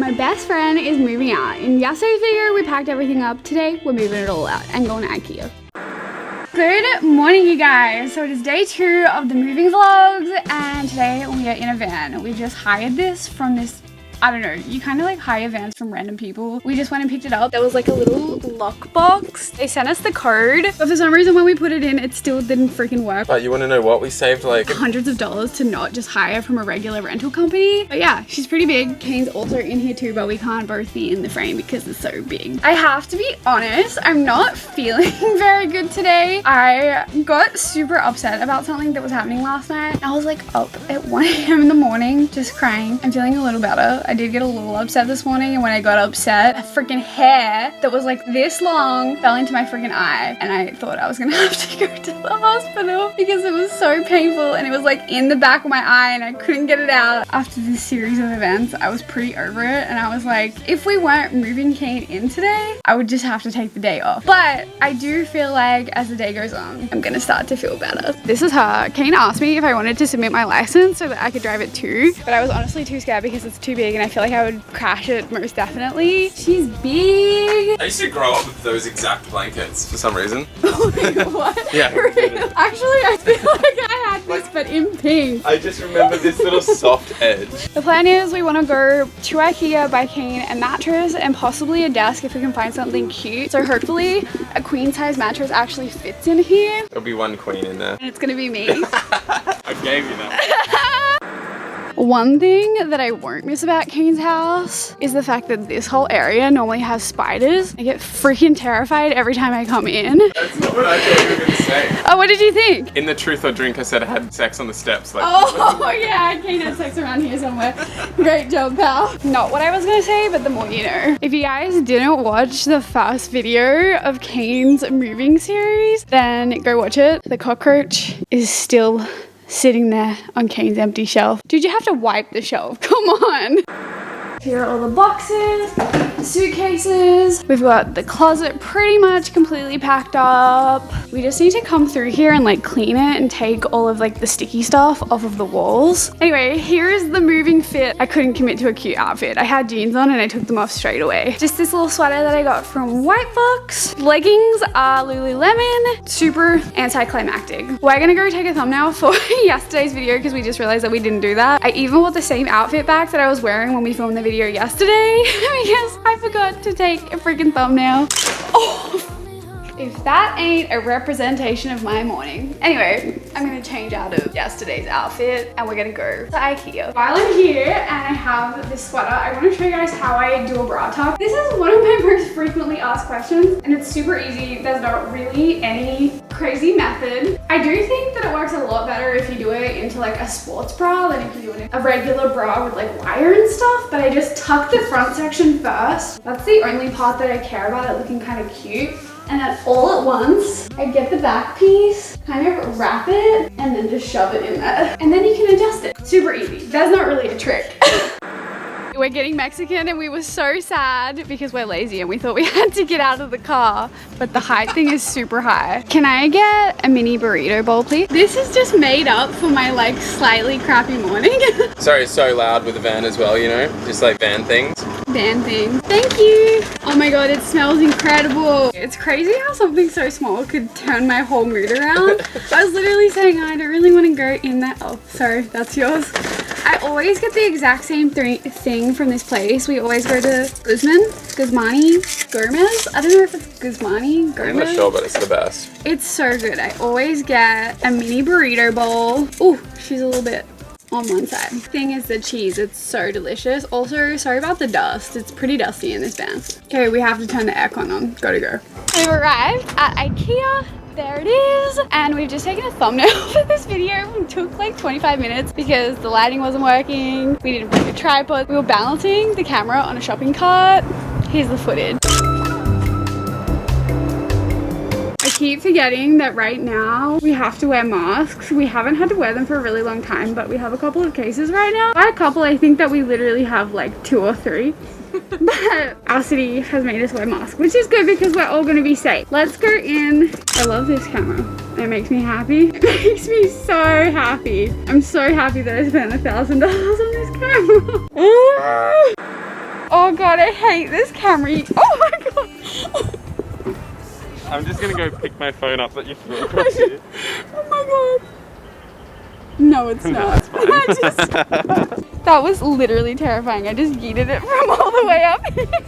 My best friend is moving out. In yesterday's video, we packed everything up. Today, we're moving it all out and going to IKEA. Good morning, you guys. So it is day 2 of the moving vlogs, and today we are in a van. We just hired this from this, I don't know, you kind of like hire vans from random people. We just went and picked it up. There was like a little lockbox. They sent us the code, but for some reason when we put it in, it still didn't freaking work. But you want to know what? We saved like hundreds of dollars to not just hire from a regular rental company. But yeah, she's pretty big. Kane's also in here too, but we can't both be in the frame because it's so big. I have to be honest, I'm not feeling very good today. I got super upset about something that was happening last night. I was like up at 1 a.m. in the morning, just crying. I'm feeling a little better. I did get a little upset this morning, and when I got upset, a freaking hair that was like this long fell into my freaking eye, and I thought I was gonna have to go to the hospital because it was so painful, and it was like in the back of my eye and I couldn't get it out. After this series of events, I was pretty over it, and I was like, if we weren't moving Kane in today, I would just have to take the day off. But I do feel like as the day goes on, I'm gonna start to feel better. This is her. Kane asked me if I wanted to submit my license so that I could drive it too, but I was honestly too scared because it's too big and I feel like I would crash it most definitely. She's big. I used to grow up with those exact blankets for some reason. What? Yeah. Really? Actually, I feel like I had this, but in pink. I just remember this little soft edge. The plan is we want to go to IKEA, buy Kane a mattress and possibly a desk if we can find something cute. So hopefully a queen size mattress actually fits in here. There'll be one queen in there. And it's gonna be me. I gave you that. One thing that I won't miss about Kane's house is the fact that this whole area normally has spiders. I get freaking terrified every time I come in. That's not what I thought you were going to say. Oh, what did you think? In the truth or drink, I said I had sex on the steps. Like, oh yeah, Kane had sex around here somewhere. Great job, pal. Not what I was gonna say, but the more you know. If you guys didn't watch the first video of Kane's moving series, then go watch it. The cockroach is still sitting there on Kane's empty shelf. Dude, you have to wipe the shelf. Come on. Here are all the boxes, the suitcases. We've got the closet pretty much completely packed up. We just need to come through here and like clean it and take all of like the sticky stuff off of the walls. Anyway, here's the moving fit. I couldn't commit to a cute outfit. I had jeans on and I took them off straight away. Just this little sweater that I got from White Fox. Leggings are Lululemon. Super anticlimactic. We're gonna go take a thumbnail for yesterday's video because we just realized that we didn't do that. I even wore the same outfit back that I was wearing when we filmed the video yesterday because I forgot to take a freaking thumbnail. Oh, if that ain't a representation of my morning. Anyway, I'm gonna change out of yesterday's outfit and we're gonna go to IKEA. While I'm here and I have this sweater, I wanna show you guys how I do a bra tuck. This is one of my most frequently asked questions and it's super easy. There's not really any crazy method. I do think that it works a lot better if you do it into like a sports bra than if you do it in a regular bra with like wire and stuff, but I just tuck the front section first. That's the only part that I care about it looking kind of cute. And then all at once, I get the back piece, kind of wrap it, and then just shove it in there. And then you can adjust it. Super easy. That's not really a trick. We're getting Mexican and we were so sad because we're lazy and we thought we had to get out of the car, but the height thing is super high. Can I get a mini burrito bowl, please? This is just made up for my like slightly crappy morning. Sorry, it's so loud with the van as well, you know? Just like van things. Van thing. Thank you. Oh my god, it smells incredible. It's crazy how something so small could turn my whole mood around. I was literally saying I don't really want to go in that. Oh, sorry, that's yours. I always get the exact same thing from this place. We always go to Gomez. I don't know if it's Guzmani, Gomez. I'm not sure, but it's the best. It's so good. I always get a mini burrito bowl. Oh, she's a little bit on one side. Thing is the cheese, it's so delicious. Also, sorry about the dust. It's pretty dusty in this van. Okay, we have to turn the aircon on. Gotta go. We've arrived at IKEA. There it is. And we've just taken a thumbnail for this video. It took like 25 minutes because the lighting wasn't working. We didn't bring a tripod. We were balancing the camera on a shopping cart. Here's the footage. I keep forgetting that right now we have to wear masks. We haven't had to wear them for a really long time, but we have a couple of cases right now. By a couple, I think that we literally have like 2 or 3. But our city has made us wear masks, which is good because we're all going to be safe. Let's go in. I love this camera. It makes me happy. It makes me so happy. I'm so happy that I spent $1,000 on this camera. Oh god, I hate this camera. Oh my god. I'm just gonna go pick my phone up that you threw across here. Oh my god. No, it's not. That was literally terrifying. I just yeeted it from all the way up.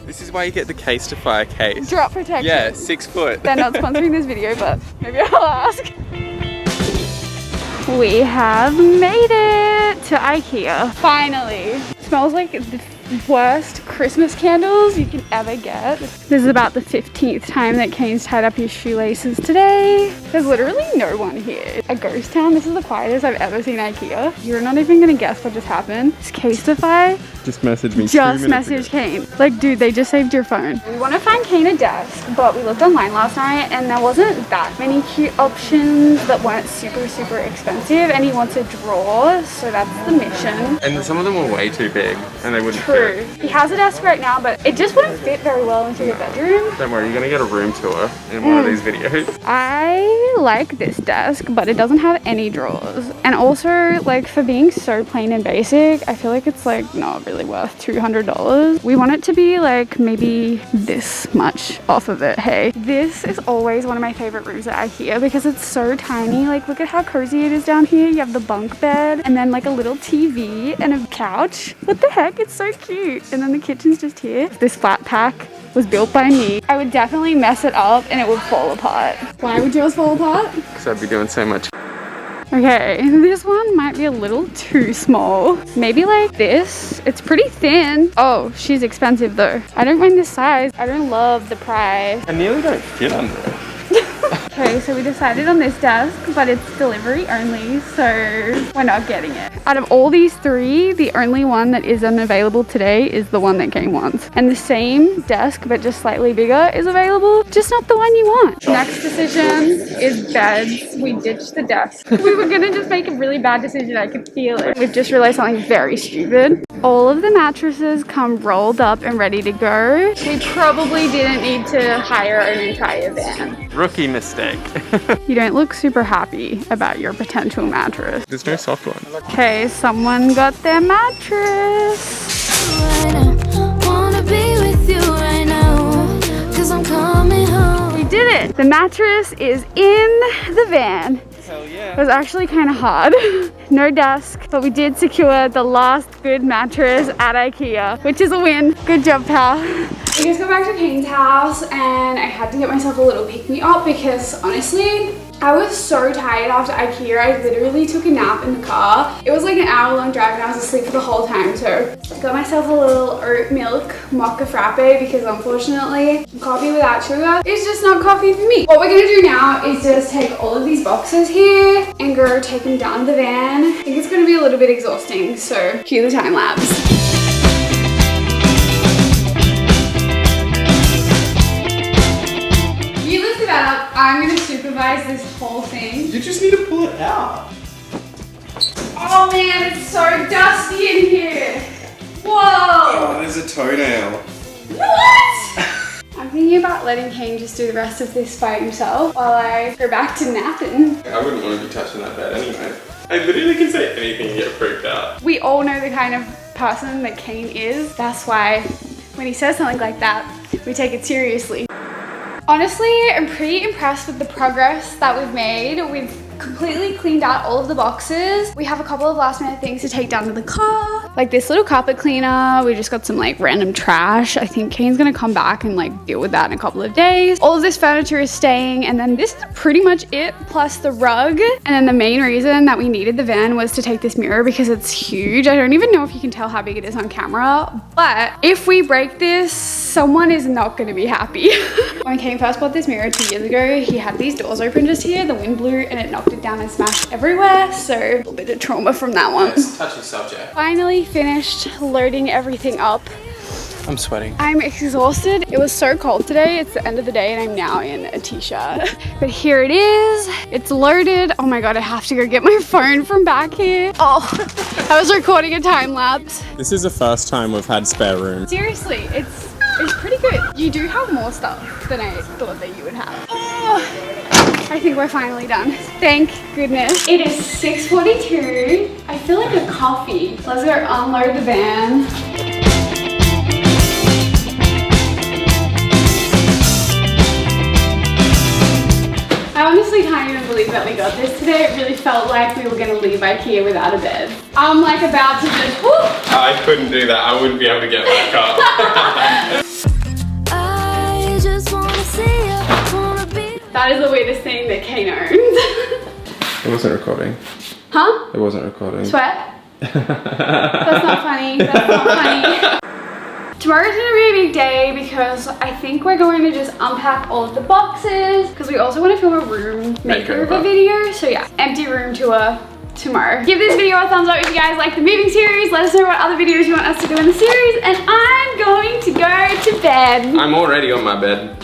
This is why you get the case to fire case. Drop protection. Yeah, 6 foot. They're not sponsoring this video, but maybe I'll ask. We have made it to IKEA. Finally. Smells like the worst Christmas candles you can ever get. This is about the 15th time that Kane's tied up his shoelaces today. There's literally no one here. A ghost town. This is the quietest I've ever seen IKEA. You're not even gonna guess what just happened. It's Casetify. Just message me. Just message Kane. Like, dude, they just saved your phone. We want to find Kane a desk, but we looked online last night and there wasn't that many cute options that weren't super expensive, and he wants a drawer, so that's the mission. And some of them were way too big and they wouldn't True. fit. He has a desk right now, but it just wouldn't fit very well into your bedroom. Don't worry, you're gonna get a room tour in one of these videos. I like this desk, but it doesn't have any drawers. And also, like, for being so plain and basic, I feel like it's like not really worth $200. We want it to be like maybe this much off of it. Hey, this is always one of my favorite rooms at IKEA because it's so tiny. Like, look at how cozy it is down here. You have the bunk bed and then like a little TV and a couch. What the heck? It's so cute. And then the kitchen's just here. This flat pack was built by me. I would definitely mess it up and it would fall apart. Why would yours fall apart? Because I'd be doing so much. Okay, this one might be a little too small. Maybe like this. It's pretty thin. Oh, she's expensive though. I don't mind this size. I don't love the price. I nearly don't fit under it. Okay, so we decided on this desk, but it's delivery only, so we're not getting it. Out of all these three, the only one that isn't available today is the one that Kane wants. And the same desk, but just slightly bigger, is available, just not the one you want. Next decision is beds. We ditched the desk. We were gonna just make a really bad decision, I could feel it. We've just realized something very stupid. All of the mattresses come rolled up and ready to go. We probably didn't need to hire an entire van. Rookie mistake. You don't look super happy about your potential mattress. There's no soft one. Okay, someone got their mattress. We did it! The mattress is in the van. Hell yeah. It was actually kind of hard. No desk, but we did secure the last good mattress at IKEA, which is a win. Good job, pal. We just got back to Kane's house and I had to get myself a little pick-me-up because honestly, I was so tired after IKEA. I literally took a nap in the car. It was like an hour-long drive and I was asleep for the whole time. So I got myself a little oat milk mocha frappe because unfortunately, coffee without sugar is just not coffee for me. What we're gonna do now is just take all of these boxes here and go take them down to the van. I think it's gonna be a little bit exhausting, so cue the time lapse. I'm gonna supervise this whole thing. You just need to pull it out. Oh man, it's so dusty in here. Whoa! Oh, there's a toenail. What? I'm thinking about letting Kane just do the rest of this by himself while I go back to napping. I wouldn't want to be touching that bed anyway. I literally can say anything and get freaked out. We all know the kind of person that Kane is. That's why when he says something like that, we take it seriously. Honestly, I'm pretty impressed with the progress that we've made. We've completely cleaned out all of the boxes. We have a couple of last minute things to take down to the car. Like this little carpet cleaner. We just got some like random trash. I think Kane's gonna come back and like deal with that in a couple of days. All of this furniture is staying, and then this is pretty much it, plus the rug. And then the main reason that we needed the van was to take this mirror because it's huge. I don't even know if you can tell how big it is on camera, but if we break this, someone is not gonna be happy. When Kane first bought this mirror 2 years ago, he had these doors open just here, the wind blew and it knocked it down and smashed everywhere. So a little bit of trauma from that one. It's a touchy subject. Finally finished loading everything up. I'm sweating. I'm exhausted. It was so cold today. It's the end of the day and I'm now in a t-shirt. But here it is. It's loaded. Oh my God, I have to go get my phone from back here. Oh, I was recording a time lapse. This is the first time we've had spare room. Seriously, it's pretty good. You do have more stuff than I thought that you would have. Oh, I think we're finally done. Thank goodness. It is 6:42. I feel like a coffee. Let's go unload the van. that we got this today. It really felt like we were gonna leave IKEA without a bed. I'm like about to just, whoo! I couldn't do that. I wouldn't be able to get back up. I just wanna see you, wanna be. That is the weirdest thing that Kane owns. It wasn't recording. Huh? It wasn't recording. Sweat? That's not funny. That's not funny. Tomorrow's gonna be a big day because I think we're going to just unpack all of the boxes because we also want to film a room makeover video. So yeah, empty room tour tomorrow. Give this video a thumbs up if you guys like the moving series. Let us know what other videos you want us to do in the series. And I'm going to go to bed. I'm already on my bed.